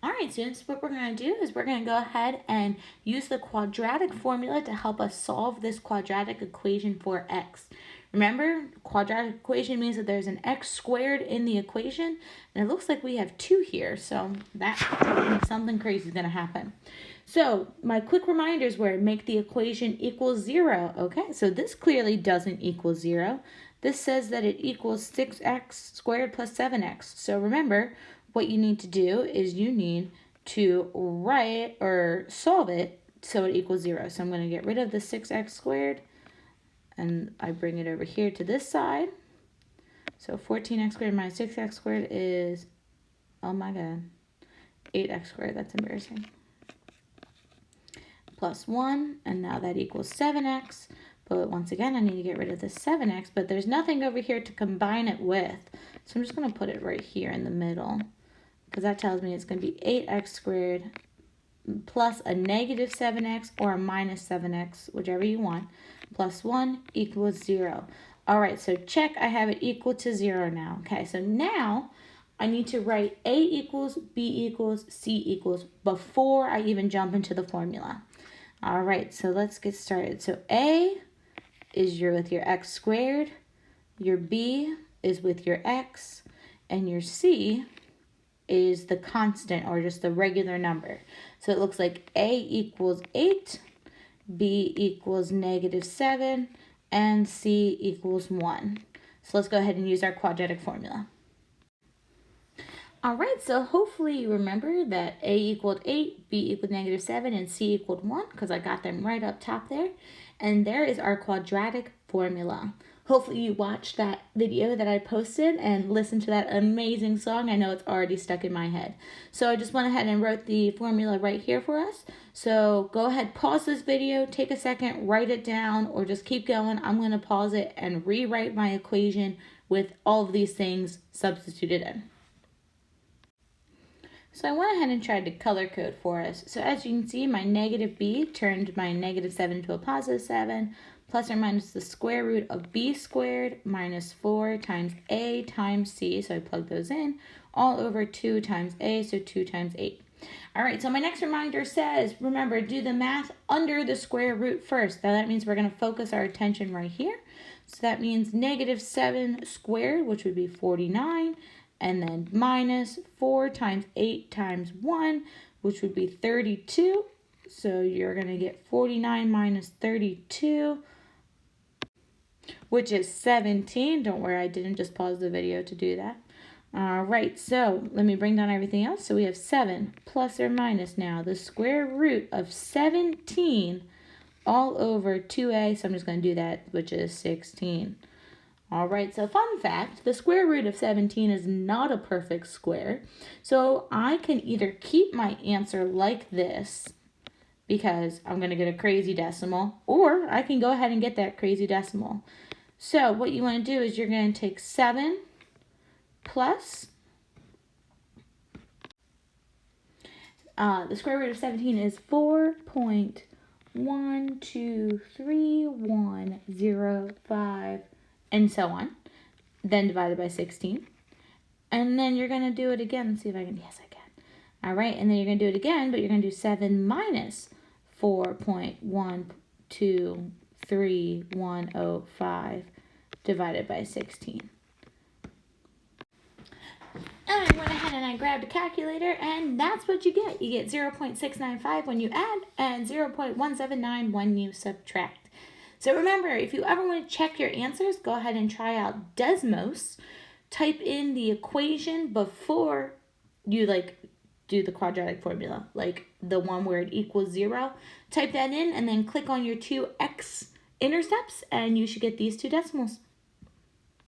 All right, students, what we're going to do is we're going to go ahead and use the quadratic formula to help us solve this quadratic equation for x. Remember, quadratic equation means that there's an x squared in the equation, and it looks like we have 2 here, so that means something crazy is going to happen. So my quick reminders were make the equation equal 0. Okay, so this clearly doesn't equal 0. This says that it equals 6x squared plus 7x. So remember, what you need to do is you need to write or solve it so it equals 0. So I'm going to get rid of the 6x squared, and I bring it over here to this side. So 14x squared minus 6x squared is, oh my god, 8x squared. That's embarrassing. Plus 1, and now that equals 7x. But once again, I need to get rid of the 7x, but there's nothing over here to combine it with. So I'm just going to put it right here in the middle, because that tells me it's going to be 8x squared plus a negative 7x or a minus 7x, whichever you want, plus 1 equals 0. All right, so check, I have it equal to 0 now. Okay, so now I need to write A equals, B equals, C equals before I even jump into the formula. All right, so let's get started. So A is with your x squared, your B is with your x, and your C is the constant or just the regular number. So it looks like A equals 8, B equals negative 7, and C equals 1. So let's go ahead and use our quadratic formula. All right, so hopefully you remember that A equaled 8, B equaled negative 7, and C equaled 1, because I got them right up top there. And there is our quadratic formula. Hopefully you watched that video that I posted and listened to that amazing song. I know it's already stuck in my head. So I just went ahead and wrote the formula right here for us. So go ahead, pause this video, take a second, write it down, or just keep going. I'm going to pause it and rewrite my equation with all of these things substituted in. So I went ahead and tried to color code for us. So as you can see, my negative b turned my negative 7 to a positive 7, plus or minus the square root of b squared minus 4 times a times c, so I plug those in, all over 2 times a, so 2 times 8. All right, so my next reminder says, remember, do the math under the square root first. Now that means we're going to focus our attention right here. So that means negative 7 squared, which would be 49, and then minus 4 times 8 times 1, which would be 32. So you're going to get 49 minus 32, which is 17. Don't worry, I didn't just pause the video to do that. All right, so let me bring down everything else. So we have 7 plus or minus now the square root of 17 all over 2a. So I'm just going to do that, which is 16. All right, so fun fact, the square root of 17 is not a perfect square. So I can either keep my answer like this, because I'm going to get a crazy decimal, or I can go ahead and get that crazy decimal. So what you want to do is you're going to take 7 plus, the square root of 17 is 4.123105, and so on, then divided by 16. And then you're going to do it again. Let's see if I can, yes, I can. All right, and then you're going to do it again, but you're going to do 7 minus 4.123105 divided by 16. And I went ahead and I grabbed a calculator, and that's what you get. You get 0.695 when you add and 0.179 when you subtract. So remember, if you ever want to check your answers, go ahead and try out Desmos. Type in the equation before you do the quadratic formula, like the one where it equals 0. Type that in and then click on your 2 x intercepts, and you should get these 2 decimals.